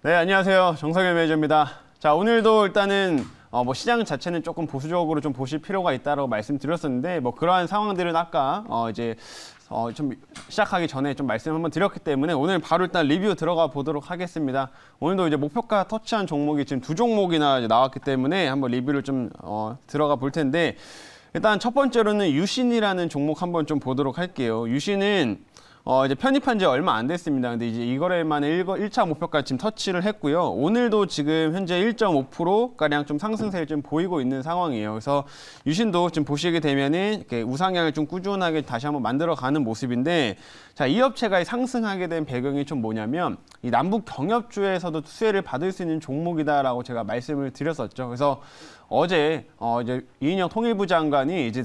네, 안녕하세요. 정석현 매니저입니다. 자, 오늘도 일단은 시장 자체는 조금 보수적으로 좀 보실 필요가 있다라고 말씀드렸었는데 그러한 상황들은 아까 좀 시작하기 전에 좀 말씀 한번 드렸기 때문에 오늘 바로 일단 리뷰 들어가 보도록 하겠습니다. 오늘도 이제 목표가 터치한 종목이 지금 2종목이나 이제 나왔기 때문에 한번 리뷰를 좀 들어가 볼 텐데, 일단 첫 번째로는 유신이라는 종목 한번 좀 보도록 할게요. 유신은 이제 편입한 지 얼마 안 됐습니다. 근데 이제 이 거래만에 1차 목표가 지금 터치를 했고요. 오늘도 지금 현재 1.5%가량 좀 상승세를 좀 보이고 있는 상황이에요. 그래서 유신도 지금 보시게 되면은 이렇게 우상향을 좀 꾸준하게 다시 한번 만들어가는 모습인데, 자, 이 업체가 상승하게 된 배경이 좀 뭐냐면 이 남북 경협주에서도 수혜를 받을 수 있는 종목이다라고 제가 말씀을 드렸었죠. 그래서 어제 이제 이인영 통일부 장관이 이제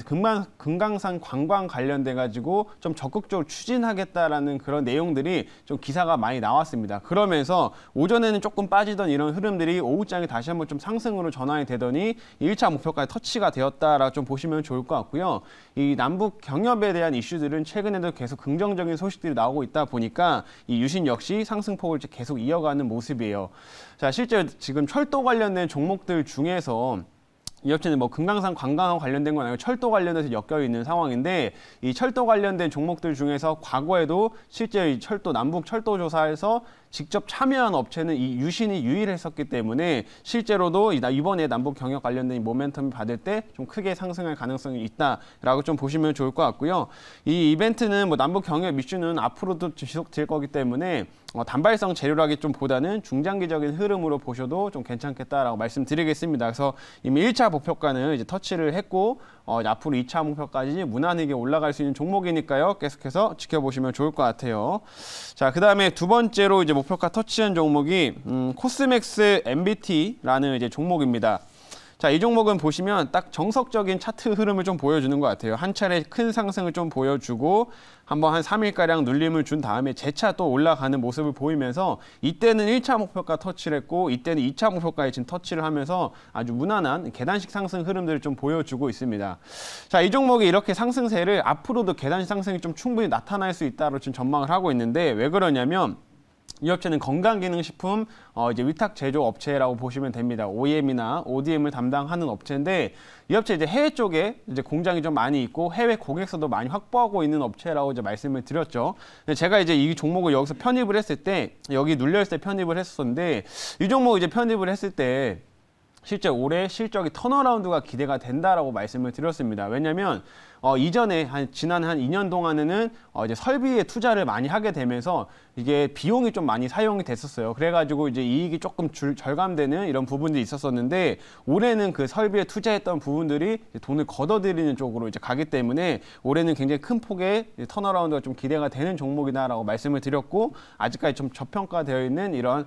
금강산 관광 관련돼 가지고 좀 적극적으로 추진하겠다라는 그런 내용들이 좀 기사가 많이 나왔습니다. 그러면서 오전에는 조금 빠지던 이런 흐름들이 오후장에 다시 한번 좀 상승으로 전환이 되더니 1차 목표까지 터치가 되었다라고 좀 보시면 좋을 것 같고요. 이 남북 경협에 대한 이슈들은 최근에도 계속 긍정적인 소식들이 나오고 있다 보니까 이 유신 역시 상승폭을 계속 이어가는 모습이에요. 자, 실제 지금 철도 관련된 종목들 중에서 이 업체는 금강산 관광하고 관련된 건 아니고 철도 관련해서 엮여 있는 상황인데, 이 철도 관련된 종목들 중에서 과거에도 실제 이 남북 철도 조사에서 직접 참여한 업체는 이 유신이 유일했었기 때문에 실제로도 이번에 남북 경협 관련된 모멘텀을 받을 때 좀 크게 상승할 가능성이 있다라고 좀 보시면 좋을 것 같고요. 이 이벤트는 남북 경협 이슈는 앞으로도 지속될 거기 때문에 단발성 재료라기 좀 보다는 중장기적인 흐름으로 보셔도 좀 괜찮겠다라고 말씀드리겠습니다. 그래서 이미 1차 목표가는 이제 터치를 했고 앞으로 2차 목표까지 무난하게 올라갈 수 있는 종목이니까요. 계속해서 지켜보시면 좋을 것 같아요. 자, 그다음에 두 번째로 이제 목표가 터치한 종목이 코스맥스 MBT라는 이제 종목입니다. 자, 이 종목은 보시면 딱 정석적인 차트 흐름을 좀 보여주는 것 같아요. 한 차례 큰 상승을 좀 보여주고 한번 한 3일가량 눌림을 준 다음에 재차 또 올라가는 모습을 보이면서 이때는 1차 목표가 터치를 했고 이때는 2차 목표까지 지금 터치를 하면서 아주 무난한 계단식 상승 흐름들을 좀 보여주고 있습니다. 자, 이 종목이 이렇게 상승세를 앞으로도 계단식 상승이 좀 충분히 나타날 수 있다고 지금 전망을 하고 있는데, 왜 그러냐면 이 업체는 건강기능식품 이제 위탁 제조 업체라고 보시면 됩니다. OEM이나 ODM을 담당하는 업체인데, 이 업체 이제 해외 쪽에 이제 공장이 좀 많이 있고 해외 고객사도 많이 확보하고 있는 업체라고 이제 말씀을 드렸죠. 제가 이제 이 종목을 여기서 편입을 했을 때, 여기 눌렸을 때 편입을 했었는데, 이 종목 이제 편입을 했을 때 실제 올해 실적이 턴어라운드가 기대가 된다라고 말씀을 드렸습니다. 왜냐하면 이전에 지난 한 2년 동안에는 이제 설비에 투자를 많이 하게 되면서 이게 비용이 좀 많이 사용이 됐었어요. 그래가지고 이제 이익이 조금 절감되는 이런 부분들이 있었었는데, 올해는 그 설비에 투자했던 부분들이 돈을 걷어들이는 쪽으로 이제 가기 때문에 올해는 굉장히 큰 폭의 턴어라운드가 좀 기대가 되는 종목이다라고 말씀을 드렸고, 아직까지 좀 저평가되어 있는 이런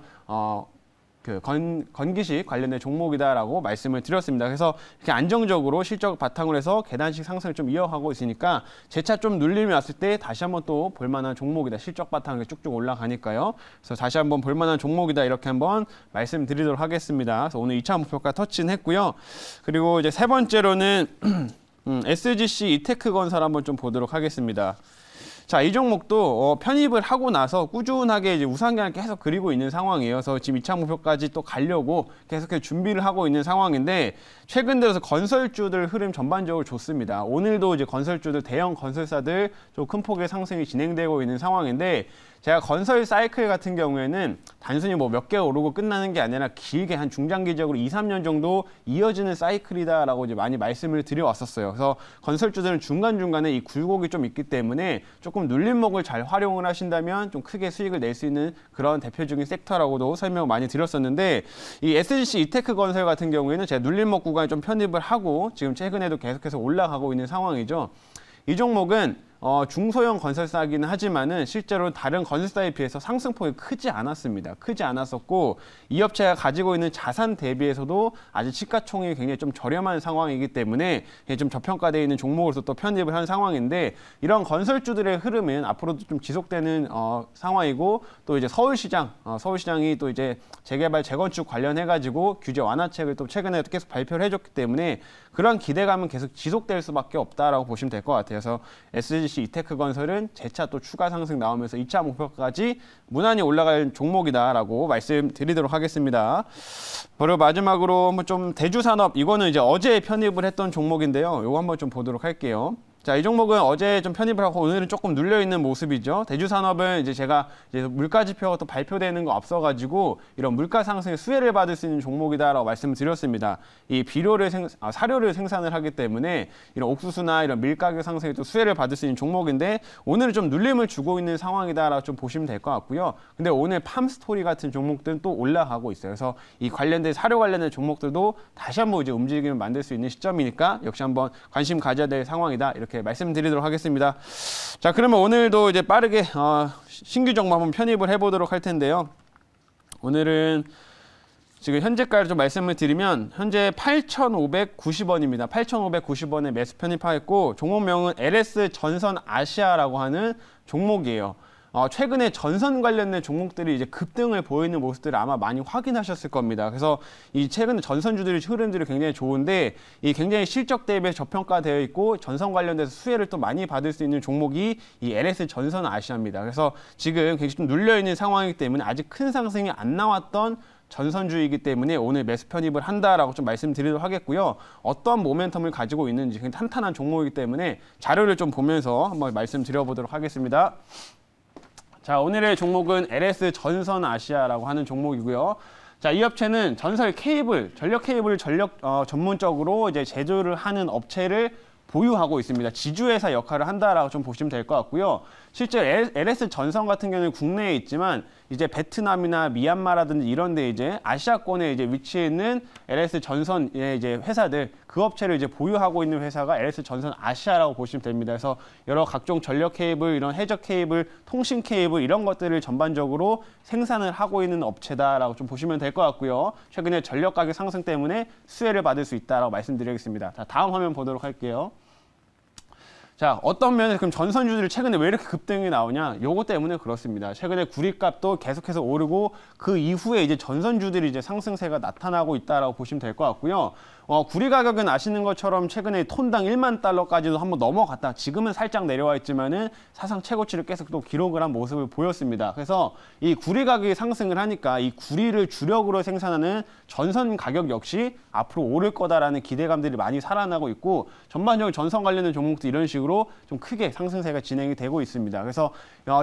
건기식 관련된 종목이다라고 말씀을 드렸습니다. 그래서 이렇게 안정적으로 실적 바탕으로 해서 계단식 상승을 좀 이어가고 있으니까 재차 좀 눌림이 왔을 때 다시 한번 또 볼만한 종목이다. 실적 바탕에 쭉쭉 올라가니까요. 그래서 다시 한번 볼만한 종목이다. 이렇게 한번 말씀드리도록 하겠습니다. 그래서 오늘 2차 목표가 터치는 했고요. 그리고 이제 세 번째로는 SGC 이테크건설 한번 좀 보도록 하겠습니다. 자, 이 종목도 편입을 하고 나서 꾸준하게 이제 우상향을 계속 그리고 있는 상황이에요. 그래서 지금 2차 목표까지 또 가려고 계속해서 준비를 하고 있는 상황인데, 최근 들어서 건설주들 흐름 전반적으로 좋습니다. 오늘도 이제 건설주들, 대형 건설사들 좀 큰 폭의 상승이 진행되고 있는 상황인데, 제가 건설 사이클 같은 경우에는 단순히 몇 개 오르고 끝나는 게 아니라 길게 한 중장기적으로 2, 3년 정도 이어지는 사이클이다라고 이제 많이 말씀을 드려왔었어요. 그래서 건설주들은 중간중간에 이 굴곡이 좀 있기 때문에 조금 눌림목을 잘 활용을 하신다면 좀 크게 수익을 낼 수 있는 그런 대표적인 섹터라고도 설명을 많이 드렸었는데, 이 SGC 이테크 건설 같은 경우에는 제가 눌림목 구간에 좀 편입을 하고 지금 최근에도 계속해서 올라가고 있는 상황이죠. 이 종목은 중소형 건설사이기는 하지만은 실제로 다른 건설사에 비해서 상승폭이 크지 않았습니다. 크지 않았었고, 이 업체가 가지고 있는 자산 대비해서도 아직 시가총액이 굉장히 좀 저렴한 상황이기 때문에 좀 저평가되어 있는 종목으로서 또 편입을 한 상황인데, 이런 건설주들의 흐름은 앞으로도 좀 지속되는 상황이고, 또 이제 서울시장이 또 이제 재개발 재건축 관련해가지고 규제 완화책을 또 최근에 계속 발표를 해줬기 때문에 그런 기대감은 계속 지속될 수밖에 없다라고 보시면 될 것 같아요. 그래서 SGC ABC 이테크건설은 재차 또 추가 상승 나오면서 2차 목표까지 무난히 올라갈 종목이다라고 말씀드리도록 하겠습니다. 그리고 마지막으로 한번 좀 대주산업, 이거는 이제 어제 편입을 했던 종목인데요. 이거 한번 좀 보도록 할게요. 자, 이 종목은 어제 좀 편입을 하고 오늘은 조금 눌려 있는 모습이죠. 대주산업은 이제 제가 이제 물가지표가 또 발표되는 거 앞서가지고 이런 물가 상승의 수혜를 받을 수 있는 종목이다라고 말씀드렸습니다. 이 사료를 생산을 하기 때문에 이런 옥수수나 이런 밀가격 상승에 또 수혜를 받을 수 있는 종목인데 오늘은 좀 눌림을 주고 있는 상황이다라고 좀 보시면 될 것 같고요. 근데 오늘 팜스토리 같은 종목들은 또 올라가고 있어요. 그래서 이 관련된 사료 관련된 종목들도 다시 한번 이제 움직임을 만들 수 있는 시점이니까 역시 한번 관심 가져야 될 상황이다. 이렇게 말씀드리도록 하겠습니다. 자, 그러면 오늘도 이제 빠르게 신규 종목 한번 편입을 해보도록 할 텐데요. 오늘은 지금 현재가를 좀 말씀을 드리면 현재 8,590원입니다. 8,590원에 매수 편입하였고 종목명은 LS 전선 아시아라고 하는 종목이에요. 최근에 전선 관련된 종목들이 이제 급등을 보이는 모습들을 아마 많이 확인하셨을 겁니다. 그래서 이 최근 전선주들의 흐름들이 굉장히 좋은데 이 굉장히 실적 대비해 저평가되어 있고 전선 관련돼서 수혜를 또 많이 받을 수 있는 종목이 이 LS 전선 아시아입니다. 그래서 지금 굉장히 좀 눌려 있는 상황이기 때문에 아직 큰 상승이 안 나왔던 전선주이기 때문에 오늘 매수 편입을 한다라고 좀 말씀드리도록 하겠고요. 어떤 모멘텀을 가지고 있는지 굉장히 탄탄한 종목이기 때문에 자료를 좀 보면서 한번 말씀드려보도록 하겠습니다. 자, 오늘의 종목은 LS 전선 아시아라고 하는 종목이고요. 자, 이 업체는 전설 케이블, 전력 케이블 전문적으로 이제 제조를 하는 업체를 보유하고 있습니다. 지주회사 역할을 한다라고 좀 보시면 될 것 같고요. 실제 LS 전선 같은 경우는 국내에 있지만 이제 베트남이나 미얀마라든지 이런 데 이제 아시아권에 이제 위치해 있는 LS 전선의 이제 회사들, 그 업체를 이제 보유하고 있는 회사가 LS 전선 아시아라고 보시면 됩니다. 그래서 여러 각종 전력 케이블, 이런 해적 케이블, 통신 케이블 이런 것들을 전반적으로 생산을 하고 있는 업체다라고 좀 보시면 될 것 같고요. 최근에 전력 가격 상승 때문에 수혜를 받을 수 있다라고 말씀드리겠습니다. 자, 다음 화면 보도록 할게요. 자, 어떤 면에서 그럼 전선주들이 최근에 왜 이렇게 급등이 나오냐? 요거 때문에 그렇습니다. 최근에 구리값도 계속해서 오르고 그 이후에 이제 전선주들이 이제 상승세가 나타나고 있다라고 보시면 될 것 같고요. 구리 가격은 아시는 것처럼 최근에 톤당 1만 달러까지도 한번 넘어갔다. 지금은 살짝 내려와 있지만은 사상 최고치를 계속 또 기록을 한 모습을 보였습니다. 그래서 이 구리 가격이 상승을 하니까 이 구리를 주력으로 생산하는 전선 가격 역시 앞으로 오를 거다라는 기대감들이 많이 살아나고 있고 전반적으로 전선 관련된 종목도 이런 식으로 좀 크게 상승세가 진행이 되고 있습니다. 그래서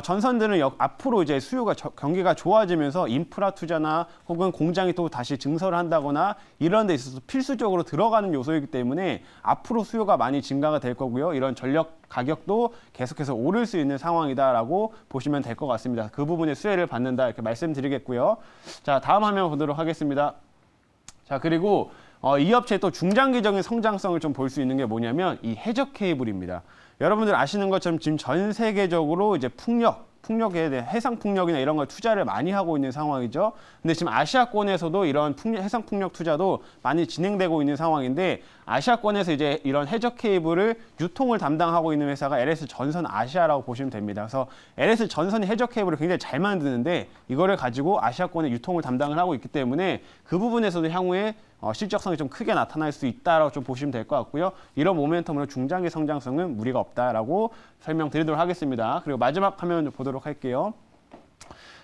전선들은 앞으로 이제 수요가 경기가 좋아지면서 인프라 투자나 혹은 공장이 또 다시 증설을 한다거나 이런 데 있어서 필수적으로 들어가는 요소이기 때문에 앞으로 수요가 많이 증가가 될 거고요. 이런 전력 가격도 계속해서 오를 수 있는 상황이다라고 보시면 될 것 같습니다. 그 부분에 수혜를 받는다 이렇게 말씀드리겠고요. 자, 다음 화면 보도록 하겠습니다. 자, 그리고 이 업체의 또 중장기적인 성장성을 좀 볼 수 있는 게 뭐냐면 이 해적 케이블입니다. 여러분들 아시는 것처럼 지금 전 세계적으로 이제 풍력에 대해 해상 풍력이나 이런 걸 투자를 많이 하고 있는 상황이죠. 근데 지금 아시아권에서도 이런 해상 풍력 투자도 많이 진행되고 있는 상황인데 아시아권에서 이제 이런 해적 케이블을 유통을 담당하고 있는 회사가 LS 전선 아시아라고 보시면 됩니다. 그래서 LS 전선이 해적 케이블을 굉장히 잘 만드는데 이거를 가지고 아시아권에 유통을 담당을 하고 있기 때문에 그 부분에서도 향후에 실적성이 좀 크게 나타날 수 있다라고 좀 보시면 될 것 같고요. 이런 모멘텀으로 중장기 성장성은 무리가 없다라고 설명드리도록 하겠습니다. 그리고 마지막 화면 보도록 할게요.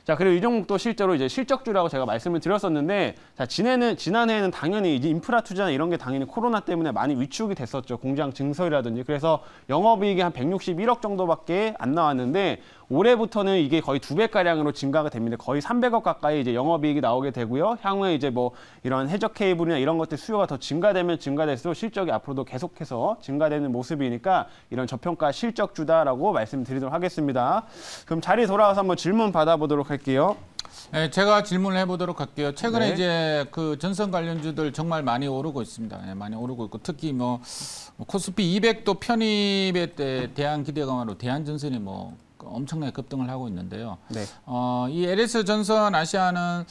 자, 그리고 이 종목도 실제로 이제 실적주라고 제가 말씀을 드렸었는데, 자, 지난해에는 당연히 이제 인프라 투자나 이런 게 당연히 코로나 때문에 많이 위축이 됐었죠. 공장 증설이라든지. 그래서 영업이익이 한 161억 정도밖에 안 나왔는데, 올해부터는 이게 거의 2배가량으로 증가가 됩니다. 거의 300억 가까이 이제 영업이익이 나오게 되고요. 향후에 이제 뭐 이런 해적 케이블이나 이런 것들 수요가 더 증가되면 증가될수록 실적이 앞으로도 계속해서 증가되는 모습이니까 이런 저평가 실적주다라고 말씀드리도록 하겠습니다. 그럼 자리 돌아와서 한번 질문 받아보도록 할게요. 네, 제가 질문을 해보도록 할게요. 최근에 네. 이제 그 전선 관련주들 정말 많이 오르고 있습니다. 네, 많이 오르고 있고 특히 뭐 코스피 200도 편입에 대한 기대감으로 대한전선이 뭐 엄청나게 급등을 하고 있는데요. 네. 이 LS 전선 아시아는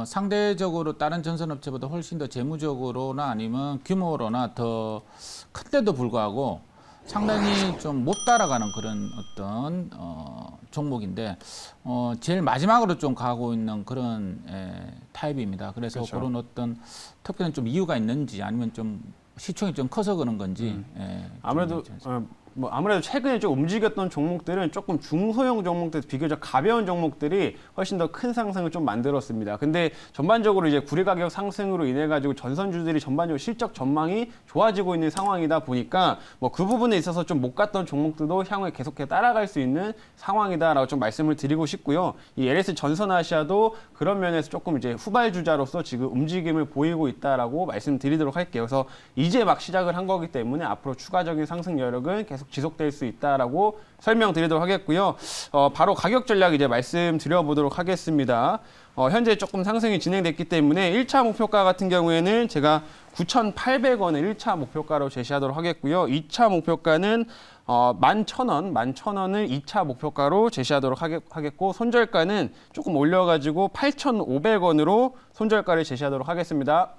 상대적으로 다른 전선 업체보다 훨씬 더 재무적으로나 아니면 규모로나 더 큰데도 불구하고 상당히 좀 못 따라가는 그런 어떤 종목인데 제일 마지막으로 좀 가고 있는 그런 타입입니다. 그래서 그렇죠. 그런 어떤 특별한 좀 이유가 있는지 아니면 좀 시총이 좀 커서 그런 건지 아무래도 뭐 아무래도 최근에 좀 움직였던 종목들은 조금 중소형 종목들 비교적 가벼운 종목들이 훨씬 더 큰 상승을 좀 만들었습니다. 근데 전반적으로 이제 구리 가격 상승으로 인해 가지고 전선주들이 전반적으로 실적 전망이 좋아지고 있는 상황이다 보니까 뭐 그 부분에 있어서 좀 못 갔던 종목들도 향후에 계속해 따라갈 수 있는 상황이다라고 좀 말씀을 드리고 싶고요. 이 LS 전선아시아도 그런 면에서 조금 이제 후발주자로서 지금 움직임을 보이고 있다라고 말씀드리도록 할게요. 그래서 이제 막 시작을 한 거기 때문에 앞으로 추가적인 상승 여력은 계속 지속될 수 있다라고 설명드리도록 하겠고요. 바로 가격 전략 이제 말씀드려보도록 하겠습니다. 현재 조금 상승이 진행됐기 때문에 1차 목표가 같은 경우에는 제가 9,800원을 1차 목표가로 제시하도록 하겠고요. 2차 목표가는 11,000원을 2차 목표가로 제시하도록 하겠고 손절가는 조금 올려가지고 8,500원으로 손절가를 제시하도록 하겠습니다.